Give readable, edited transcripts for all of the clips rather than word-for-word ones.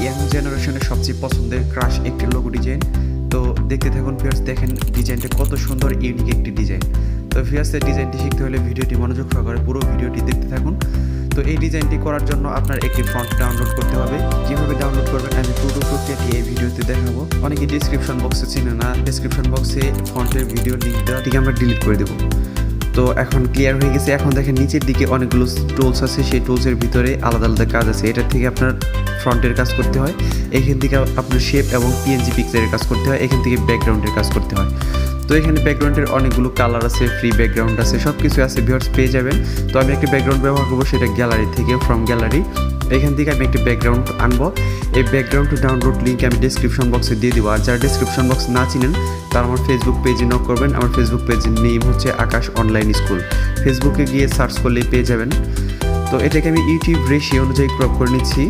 Young জেনারেশনের সবচেয়ে পছন্দের ক্রাশ একটি লোগো ডিজাইন। তো দেখতে থাকুন ভিউয়ার্স, দেখেন ডিজাইনটা কত সুন্দর, ইউনিক একটি ডিজাইন। তো ভিউয়ার্স, এই ডিজাইনটি শিখতে হলে ভিডিওটি মনোযোগ সহকারে পুরো ভিডিওটি দেখতে থাকুন। তো এই ডিজাইনটি করার জন্য আপনার একটি ফন্ট ডাউনলোড করতে হবে। কীভাবে ডাউনলোড করবেন আমি পুরো প্রক্রিয়াটি এই ভিডিওতে দেখাবো। অনেকে ডিসক্রিপশন বক্সে চিনে না, ডিসক্রিপশন বক্সে ফন্টের ভিডিও লিঙ্ক দেওয়াটিকে আমরা ডিলিট করে দেবো। তো এখন ক্লিয়ার হয়ে গেছে। এখন দেখেন নিচের দিকে অনেকগুলো টুলস আছে, সেই টুলসের ভিতরে আলাদা আলাদা কাজ আছে। এটার থেকে আপনার ফ্রন্টের কাজ করতে হয়, এখান থেকে আপনার শেপ এবং পিএনজি পিকচারের কাজ করতে হয়, এখান থেকে ব্যাকগ্রাউন্ডের কাজ করতে হয়। তো এখানে ব্যাকগ্রাউন্ডের অনেকগুলো কালার আছে, ফ্রি ব্যাকগ্রাউন্ড আছে, সব কিছু আছে, ভিউয়ার্স পেয়ে যাবেন। তো আমি একটা ব্যাকগ্রাউন্ড ব্যবহার করবো, সেটা গ্যালারি থেকে, ফ্রম গ্যালারি। এখান থেকে আমি একটি ব্যাকগ্রাউন্ড আনবো। এই ব্যাকগ্রাউন্ড ডাউনলোড লিঙ্ক আমি ডিসক্রিপশন বক্সে দিয়ে দিব। আর যারা ডিসক্রিপশন বক্স না চিনেন তারা আমার ফেসবুক পেজে নক করবেন। আমার ফেসবুক পেজের নেম হচ্ছে আকাশ অনলাইন স্কুল। ফেসবুকে গিয়ে সার্চ করলেই পেয়ে যাবেন। তো এটাকে আমি ইউটিউব রেশিও অনুযায়ী ক্রপ করে নিচ্ছি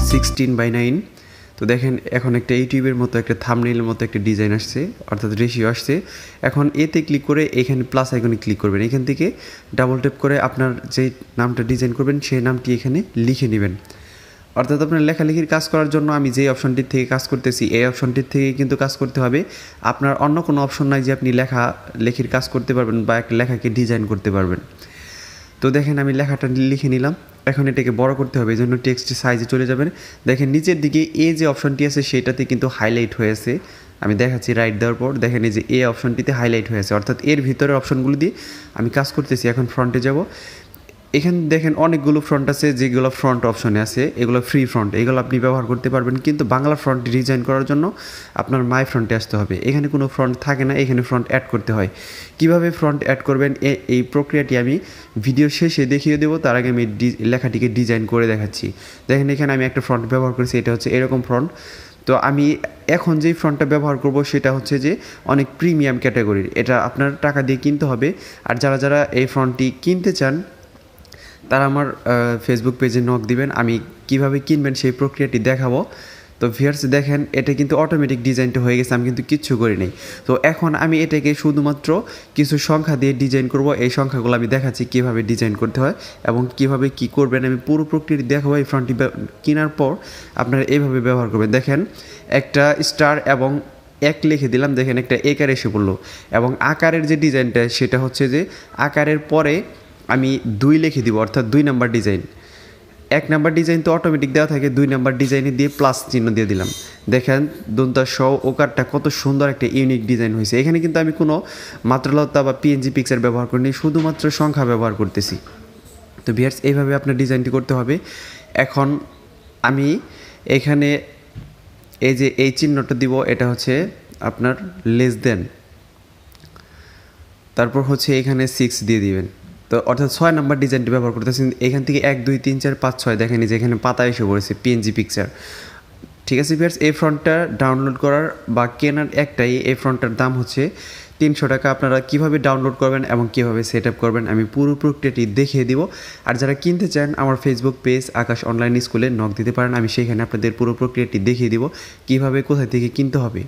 16:9। তো দেখেন এখন একটা ইউটিউবের মতো একটা থাম্বনেইলের মতো একটা ডিজাইন আসছে, অর্থাৎ রেশিও আসছে। এখন এতে ক্লিক করে এখানে প্লাস আইকনে ক্লিক করবেন। এখান থেকে ডাবল ট্যাপ করে আপনার যে নামটা ডিজাইন করবেন সেই নামটি এখানে লিখে নেবেন। অর্থাৎ আপনার লেখালেখির কাজ করার জন্য আমি যে অপশনটির থেকে কাজ করতেছি এই অপশনটির থেকে কিন্তু কাজ করতে হবে। আপনার অন্য কোনো অপশন নাই যে আপনি লেখির কাজ করতে পারবেন বা একটা লেখাকে ডিজাইন করতে পারবেন। তো দেখেন আমি লেখাটা লিখে নিলাম। এখন এটাকে বড় করতে হবে, এই জন্য টেক্সট সাইজে চলে যাবেন। দেখেন নিচের দিকে এ যে অপশনটি আছে সেটাতে কিন্তু হাইলাইট হয়েছে। আমি দেখাচ্ছি রাইট দেওয়ার পর দেখেন এই যে এ অপশনটিতে হাইলাইট হয়েছে, অর্থাৎ এর ভিতরের অপশনগুলো দিয়ে আমি কাজ করতেছি। এখন ফ্রন্টে যাব। এখানে দেখেন অনেকগুলো ফ্রন্ট আছে, যেগুলো ফ্রন্ট অপশনে আছে এগুলো ফ্রি ফ্রন্ট, এগুলো আপনি ব্যবহার করতে পারবেন। কিন্তু বাংলা ফ্রন্ট ডিজাইন করার জন্য আপনার মাই ফ্রন্টে আসতে হবে। এখানে কোনো ফ্রন্ট থাকে না, এখানে ফ্রন্ট অ্যাড করতে হয়। কিভাবে ফ্রন্ট অ্যাড করবেন এই প্রক্রিয়াটি আমি ভিডিও শেষে দেখিয়ে দেবো। তার আগে আমি লেখাটিকে ডিজাইন করে দেখাচ্ছি। দেখেন এখানে আমি একটা ফ্রন্ট ব্যবহার করেছি, এটা হচ্ছে এরকম ফ্রন্ট। তো আমি এখন যেই ফ্রন্টটা ব্যবহার করব সেটা হচ্ছে যে অনেক প্রিমিয়াম ক্যাটাগরির, এটা আপনার টাকা দিয়ে কিনতে হবে। আর যারা যারা এই ফ্রন্টটি কিনতে চান তারা আমার ফেসবুক পেজে নক দিবেন, আমি কিভাবে কিনবেন সেই প্রক্রিয়াটি দেখাবো। তো ভিউয়ার্স দেখেন এটা কিন্তু অটোমেটিক ডিজাইনটা হয়ে গেছে, আমি কিন্তু কিচ্ছু করি নাই। তো এখন আমি এটাকে শুধুমাত্র কিছু সংখ্যা দিয়ে ডিজাইন করব। এই সংখ্যাগুলো আমি দেখাচ্ছি কীভাবে ডিজাইন করতে হয় এবং কীভাবে কী করবেন আমি পুরো প্রক্রিয়াটি দেখাবো। এই ফ্রন্টটি কেনার পর আপনারা এইভাবে ব্যবহার করবেন। দেখেন একটা স্টার এবং এক লিখে দিলাম, দেখেন একটা একার এসে পড়লো। এবং আকারের যে ডিজাইনটা সেটা হচ্ছে যে আকারের পরে আমি 2 লিখে দিব, অর্থাৎ 2 নাম্বার ডিজাইন। 1 নাম্বার ডিজাইন তো অটোমেটিক দেওয়া থাকে, 2 নাম্বার ডিজাইনে দিয়ে প্লাস চিহ্ন দিয়ে দিলাম। দেখেন দন্তা সহ ওকারটা কত সুন্দর একটা ইউনিক ডিজাইন হয়েছে। এখানে কিন্তু আমি কোনো মাত্রালতা বা পিএনজি পিকচার ব্যবহার করিনি, শুধুমাত্র সংখ্যা ব্যবহার করতেছি। তো ভিউয়ার্স এইভাবে আপনার ডিজাইনটি করতে হবে। এখন আমি এখানে এই যে এই চিহ্নটা দিব, এটা হচ্ছে আপনার লেস দেন, তারপর হচ্ছে এখানে 6 দিয়ে দিবেন। তো অর্থাৎ 6 নাম্বার ডিজাইনটি ব্যবহার করতেছেন। এখান থেকে 1 2 3 4 5 6 দেখেন যে এখানে পাতা এসে পড়েছে পিএনজি পিকচার। ঠিক আছে ভিউয়ার্স, এই ফ্রন্টটা ডাউনলোড করার বা কেনার একটাই, এই ফ্রন্টটার দাম হচ্ছে 300 টাকা। আপনারা কীভাবে ডাউনলোড করবেন এবং কীভাবে সেট আপ করবেন আমি পুরো প্রক্রিয়াটি দেখিয়ে দিব। আর যারা কিনতে চান আমার ফেসবুক পেজ আকাশ অনলাইন স্কুলে নক দিতে পারেন, আমি সেখানে আপনাদের পুরো প্রক্রিয়াটি দেখিয়ে দিব কীভাবে কোথায় থেকে কিনতে হবে।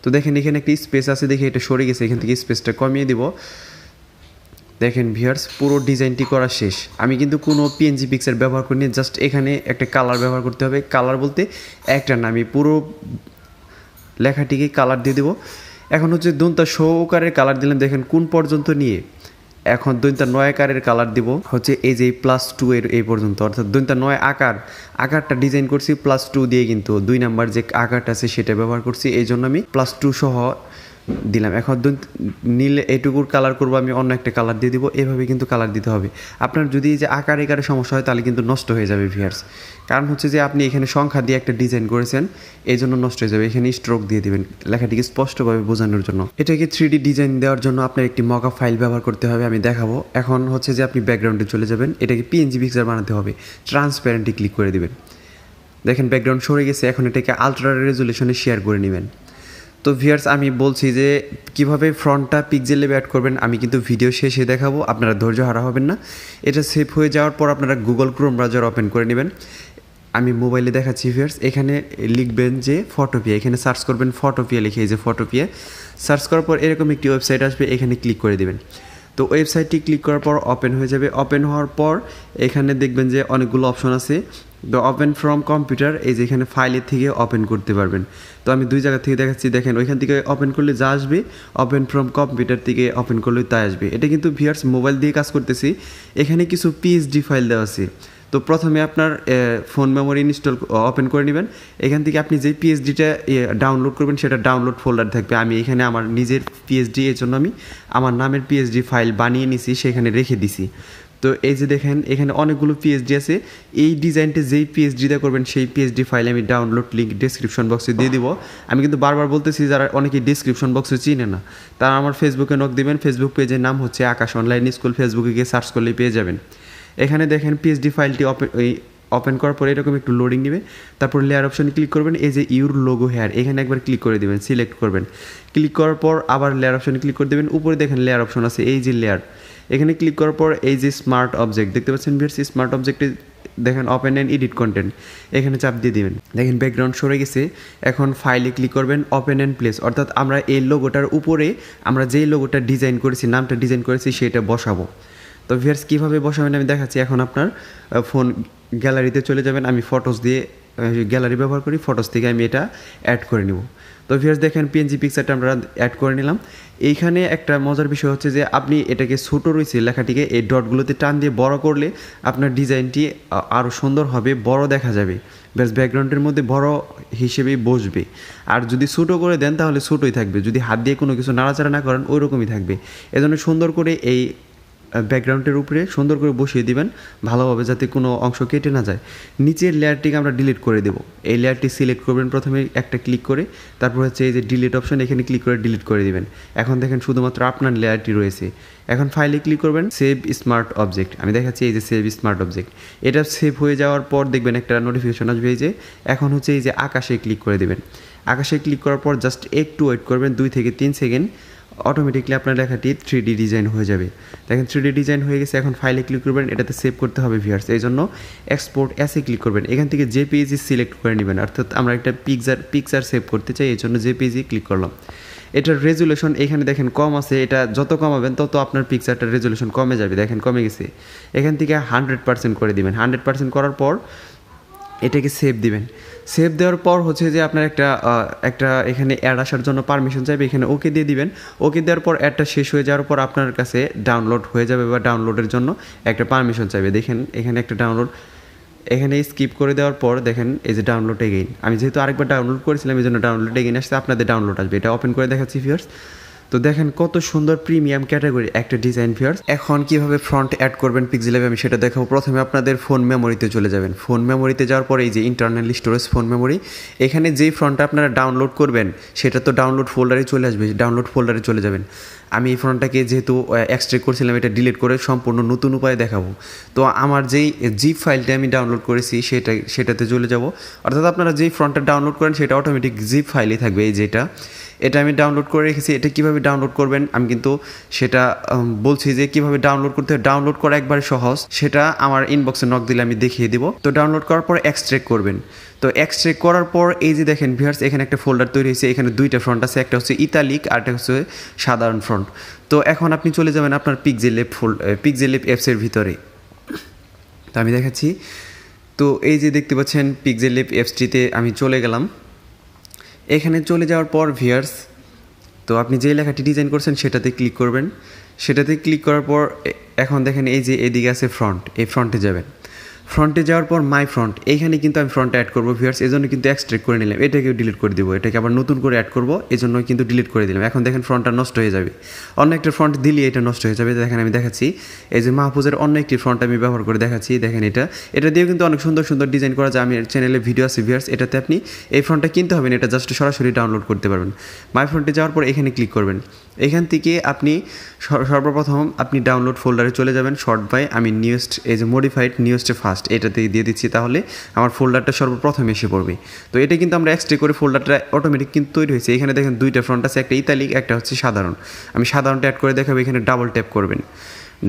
তো দেখেন এখানে একটি স্পেস আছে, দেখে এটা সরে গেছে, এখান থেকে স্পেসটা কমিয়ে দিব। দেখেন ভিউয়ার্স পুরো ডিজাইনটি করা শেষ। আমি কিন্তু কোনো পিএনজি পিকচার ব্যবহার করিনি, জাস্ট এখানে একটা কালার ব্যবহার করতে হবে। কালার বলতে একটা না, আমি পুরো লেখাটিকে কালার দিয়ে দেবো। এখন হচ্ছে দন্তা সহকারের কালার দিলাম, দেখেন কোন পর্যন্ত নিয়ে। এখন দন্তা 9 আকারের কালার দিব হচ্ছে এই যে +2 এর এই পর্যন্ত, অর্থাৎ দন্তা 9 আকারটা ডিজাইন করছি +2 দিয়ে, কিন্তু 2 নাম্বার যে আকারটা আছে সেটা ব্যবহার করছি, এই জন্য আমি +2 সহ দিলাম। এখন নীল এইটুকুর কালার করবো, আমি অন্য একটা কালার দিয়ে দিব। এভাবে কিন্তু কালার দিতে হবে। আপনার যদি এই যে আকারে সমস্যা হয় তাহলে কিন্তু নষ্ট হয়ে যাবে ভিউয়ার্স, কারণ হচ্ছে যে আপনি এখানে সংখ্যা দিয়ে একটা ডিজাইন করেছেন, এই জন্য নষ্ট হয়ে যাবে। এখানে স্ট্রোক দিয়ে দিবেন লেখাটিকে স্পষ্টভাবে বোঝানোর জন্য। এটাকে 3D ডিজাইন দেওয়ার জন্য আপনার একটি মকআপ ফাইল ব্যবহার করতে হবে, আমি দেখাবো। এখন হচ্ছে যে আপনি ব্যাকগ্রাউন্ডে চলে যাবেন, এটাকে পিএনজি পিকচার বানাতে হবে, ট্রান্সপারেন্টে ক্লিক করে দিবেন। দেখেন ব্যাকগ্রাউন্ড সরে গেছে, এখন এটাকে আলট্রা রেজুলেশনে শেয়ার করে নেবেন। তো ভিউয়ার্স আমি বলছি যে কিভাবে ফ্রন্টটা পিক্সেলে অ্যাড করবেন আমি কিন্তু ভিডিও শেষে দেখাবো, আপনারা ধৈর্য হারা হবেন না। এটা সেভ হয়ে যাওয়ার পর আপনারা গুগল ক্রোম ব্রাউজার ওপেন করে নেবেন। আমি মোবাইলে দেখাচ্ছি ভিউয়ার্স, এখানে লিখবেন যে ফটোপিয়া, এখানে সার্চ করবেন ফটোপিয়া লিখে, এই যে ফটোপিয়া সার্চ করার পর এরকম একটি ওয়েবসাইট আসবে, এখানে ক্লিক করে দেবেন। তো ওয়েবসাইটটি ক্লিক করার পর ওপেন হয়ে যাবে। ওপেন হওয়ার পর এখানে দেখবেন যে অনেকগুলো অপশন আছে, তো ওপেন ফ্রম কম্পিউটার এই যে এখানে ফাইলের থেকে ওপেন করতে পারবেন। তো আমি দুই জায়গা থেকে দেখাচ্ছি, দেখেন ওইখান থেকে ওপেন করলে যা আসবে ওপেন ফ্রম কম্পিউটার থেকে ওপেন করলে তাই আসবে। এটা কিন্তু ভিউয়ার্স মোবাইল দিয়ে কাজ করতেছি। এখানে কিছু পিএসডি ফাইল দেওয়া আছে। তো প্রথমে আপনার ফোন মেমোরি ইনস্টল ওপেন করে নেবেন। এখান থেকে আপনি যে পিএসডিটা ডাউনলোড করবেন সেটা ডাউনলোড ফোল্ডার থাকবে। আমি এখানে আমার নিজের পিএসডি, এর জন্য আমি আমার নামের পিএসডি ফাইল বানিয়ে নিছি, সেখানে রেখে দিছি। তো এই যে দেখেন এখানে অনেকগুলো পিএসডি আছে। এই ডিজাইনটা যেই পিএসডিটা করবেন সেই পিএসডি ফাইল আমি ডাউনলোড লিঙ্ক ডেসক্রিপশন বক্সে দিয়ে দিব। আমি কিন্তু বারবার বলতেছি, যারা অনেকেই ডেসক্রিপশন বক্সে চিনে না তারা আমার ফেসবুকে নক দিবেন। ফেসবুক পেজের নাম হচ্ছে আকাশ অনলাইন স্কুল, ফেসবুকে গিয়ে সার্চ করলেই পেয়ে যাবেন। এখানে দেখেন পিএসডি ফাইলটি ওপেন করার পরে এরকম একটু লোডিং নেবে। তারপর লেয়ার অপশনে ক্লিক করবেন, এই যে ইউর লোগো হেয়ার এখানে একবার ক্লিক করে দেবেন, সিলেক্ট করবেন। ক্লিক করার পর আবার লেয়ার অপশনে ক্লিক করে দেবেন। উপরে দেখেন লেয়ার অপশন আছে, এই যে লেয়ার, এখানে ক্লিক করার পর এই যে স্মার্ট অবজেক্ট দেখতে পাচ্ছেন ভিউয়ার্স, স্মার্ট অবজেক্টে দেখেন ওপেন অ্যান্ড এডিট কন্টেন্ট, এখানে চাপ দিয়ে দিবেন। দেখেন ব্যাকগ্রাউন্ড সরে গেছে। এখন ফাইলে ক্লিক করবেন, ওপেন অ্যান্ড প্লেস, অর্থাৎ আমরা এই লোগোটার উপরে আমরা যেই লোগোটা ডিজাইন করেছি, নামটা ডিজাইন করেছি, সেটা বসাবো। তো ভিউয়ার্স কীভাবে বসাবেন আমি দেখাচ্ছি। এখন আপনার ফোন গ্যালারিতে চলে যাবেন। আমি ফটোস দিয়ে গ্যালারি ব্যবহার করি, ফটোস থেকে আমি এটা অ্যাড করে নেব। তো ভিউয়ার্স দেখেন পিএনজি পিকচারটা আমরা অ্যাড করে নিলাম। এইখানে একটা মজার বিষয় হচ্ছে যে আপনি এটাকে ছোটো রয়েছে লেখাটিকে এই ডটগুলোতে টান দিয়ে বড় করলে আপনার ডিজাইনটি আরও সুন্দর হবে, বড় দেখা যাবে, বেশ ব্যাকগ্রাউন্ডের মধ্যে বড় হিসেবেই বসবে। আর যদি ছোটো করে দেন তাহলে ছোটোই থাকবে, যদি হাত দিয়ে কোনো কিছু নাড়াচাড়া না করেন ওই রকমই থাকবে। এজন্য সুন্দর করে এই ব্যাকগ্রাউন্ডের উপরে সুন্দর করে বসিয়ে দিবেন ভালোভাবে, যাতে কোনো অংশ কেটে না যায়। নিচের লেয়ারটিকে আমরা ডিলিট করে দেবো। এই লেয়ারটি সিলেক্ট করবেন প্রথমে একটা ক্লিক করে, তারপর হচ্ছে এই যে ডিলিট অপশন, এখানে ক্লিক করে ডিলিট করে দিবেন। এখন দেখেন শুধুমাত্র আপনার লেয়ারটি রয়েছে। এখন ফাইলে ক্লিক করবেন, সেভ স্মার্ট অবজেক্ট, আমি দেখাচ্ছি এই যে সেভ স্মার্ট অবজেক্ট। এটা সেভ হয়ে যাওয়ার পর দেখবেন একটা নোটিফিকেশন আসবে, এই যে এখন হচ্ছে এই যে আকাশে ক্লিক করে দেবেন। আকাশে ক্লিক করার পর জাস্ট একটু ওয়েট করবেন, 2 থেকে 3 সেকেন্ড, অটোমেটিকলি আপনার লেখাটি 3D ডিজাইন হয়ে যাবে। দেখেন 3D ডিজাইন হয়ে গেছে। এখন ফাইলে ক্লিক করবেন, এটাতে সেভ করতে হবে ভিউয়ার্স, এই জন্য এক্সপোর্ট অ্যাসে ক্লিক করবেন। এখান থেকে জেপিইজি সিলেক্ট করে নেবেন, অর্থাৎ আমরা একটা পিকচার সেভ করতে চাই, এই জন্য জেপিইজি ক্লিক করলাম। এটার রেজুলেশন এখানে দেখেন কম আছে, এটা যত কমাবেন তত আপনার পিকচারটার রেজুলেশন কমে যাবে। দেখেন কমে গেছে। এখান থেকে 100% করে দিবেন। 100% করার পর এটাকে সেভ দিবেন। সেভ দেওয়ার পর হচ্ছে যে আপনার একটা এখানে অ্যাড আসার জন্য পারমিশন চাইবে, এখানে ওকে দিয়ে দিবেন। ওকে দেওয়ার পর অ্যাডটা শেষ হয়ে যাওয়ার পর আপনার কাছে ডাউনলোড হয়ে যাবে, বা ডাউনলোডের জন্য একটা পারমিশন চাইবে। দেখেন এখানে একটা ডাউনলোড, এখানে স্কিপ করে দেওয়ার পর দেখেন এই যে ডাউনলোড এগেইন, আমি যেহেতু আরেকবার ডাউনলোড করেছিলাম এই জন্য ডাউনলোড এগেইন আসছে, আপনাদের ডাউনলোড আসবে। এটা ওপেন করে দেখাচ্ছি ভিউয়ার্স। তো দেখেন কত সুন্দর প্রিমিয়াম ক্যাটাগরি একটা ডিজাইন ভিউয়ার্স। এখন কিভাবে ফ্রন্ট অ্যাড করবেন পিক্সেল ল্যাবে আমি সেটা দেখাবো। প্রথমে আপনাদের ফোন মেমোরিতে চলে যাবেন। ফোন মেমোরিতে যাওয়ার পরে এই যে ইন্টারনাল স্টোরেজ ফোন মেমোরি, এখানে যেই ফ্রন্টটা আপনারা ডাউনলোড করবেন সেটা তো ডাউনলোড ফোল্ডারে চলে আসবে, ডাউনলোড ফোল্ডারে চলে যাবেন। আমি এই ফ্রন্টটাকে যেহেতু এক্সট্রাক্ট করছিলাম, এটা ডিলিট করে সম্পূর্ণ নতুন উপায়ে দেখাবো। তো আমার যেই জিপ ফাইলটা আমি ডাউনলোড করেছি সেটাতে চলে যাব, অর্থাৎ আপনারা যেই ফ্রন্টটা ডাউনলোড করেন সেটা অটোমেটিক জিপ ফাইলই থাকবে। এই যেটা এটা আমি ডাউনলোড করে রেখেছি। এটা কীভাবে ডাউনলোড করবেন আমি কিন্তু সেটা বলছি যে কীভাবে ডাউনলোড করতে হয়। ডাউনলোড করা একবারে সহজ, সেটা আমার ইনবক্সে নক দিলে আমি দেখিয়ে দিব। তো ডাউনলোড করার পর এক্সট্রাক্ট করবেন। তো এক্সট্রাক্ট করার পর এই যে দেখেন ভিউয়ার্স, এখানে একটা ফোল্ডার তৈরি হয়েছে, এখানে 2টা ফ্রন্ট আছে, একটা হচ্ছে ইতালিক আর একটা হচ্ছে সাধারণ ফ্রন্ট। তো এখন আপনি চলে যাবেন আপনার পিক্সেল ল্যাব অ্যাপসের ভিতরে। তো আমি দেখাচ্ছি। তো এই যে দেখতে পাচ্ছেন পিক্সেল ল্যাব অ্যাপসটিতে আমি চলে গেলাম। এখানে চলে যাওয়ার পর ভিউয়ার্স, তো আপনি যে লেখাটি ডিজাইন করছেন সেটাতে ক্লিক করবেন। সেটাতে ক্লিক করার পর এখন দেখেন এই যে এদিকে আছে ফ্রন্ট, এই ফ্রন্টে যাবেন। ফ্রন্টে যাওয়ার পর মাই ফ্রন্ট, এইখানে কিন্তু আমি ফ্রন্ট অ্যাড করবো ভিউয়ার্স, এই জন্য কিন্তু এক্সট্রাক্ট করে নিলাম। এটাকেও ডিলিট করে দেবো, এটাকে আবার নতুন করে অ্যাড করবো, এই জন্য কিন্তু ডিলিট করে দিলাম। এখন দেখেন ফ্রন্টটা নষ্ট হয়ে যাবে, অন্য একটা ফ্রন্ট দিলে এটা নষ্ট হয়ে যাবে। দেখেন আমি দেখাচ্ছি, এই যে মাহফুজের অন্য একটি ফ্রন্ট আমি ব্যবহার করে দেখাচ্ছি। দেখেন এটা দিয়েও কিন্তু অনেক সুন্দর সুন্দর ডিজাইন করা যায়। আমি চ্যানেলে ভিডিও আছে ভিউয়ার্স, এটাতে আপনি এই ফ্রন্টটা কিনতে হবে না, এটা জাস্ট সরাসরি ডাউনলোড করতে পারবেন। মাই ফ্রন্টে যাওয়ার পর এখানে ক্লিক করবেন। এখান থেকে আপনি সর্বপ্রথম আপনি ডাউনলোড ফোল্ডারে চলে যাবেন। শর্ট বাই আমি নিউয়েস্ট, এই যে মডিফাইড নিউয়েস্টে ফার্স্ট, এটাতে দিয়ে দিচ্ছি, তাহলে আমার ফোল্ডারটা সর্বপ্রথম এসে পড়বে। তো এটা কিন্তু আমরা এক্সট্রা করে ফোল্ডারটা অটোমেটিক কিন্তু তৈরি হয়েছে। এখানে দেখেন 2টা ফ্রন্ট আছে, একটা ইতালিক একটা হচ্ছে সাধারণ। আমি সাধারণটা অ্যাড করে দেখাবো। এখানে ডাবল ট্যাপ করবেন।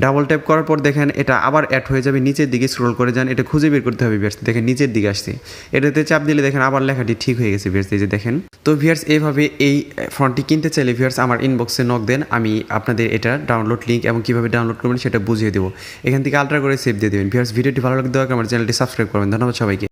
ডাবল ট্যাপ করার পর দেখেন এটা আবার অ্যাড হয়ে যাবে। নিচের দিকে স্ক্রল করে যান, এটা খুঁজে বের করতে হবে ভিউয়ার্স। দেখেন নিচের দিকে আসছে, এটাতে চাপ দিলে দেখেন আবার লেখাটি ঠিক হয়ে গেছে ভিউয়ার্স, এই যে দেখেন। তো ভিউয়ার্স এইভাবে এই ফ্রন্টটি কিনতে চাইলে ভিউয়ার্স আমার ইনবক্সে নক দেন, আমি আপনাদের এটা ডাউনলোড লিঙ্ক এবং কীভাবে ডাউনলোড করবেন সেটা বুঝিয়ে দেবো। এখান থেকে আলট্রা করে সেভ দিয়ে দেবেন ভিউয়ার্স। ভিডিওটি ভালো লাগলে আমার চ্যানেলটি সাবস্ক্রাইব করবেন। ধন্যবাদ সবাইকে।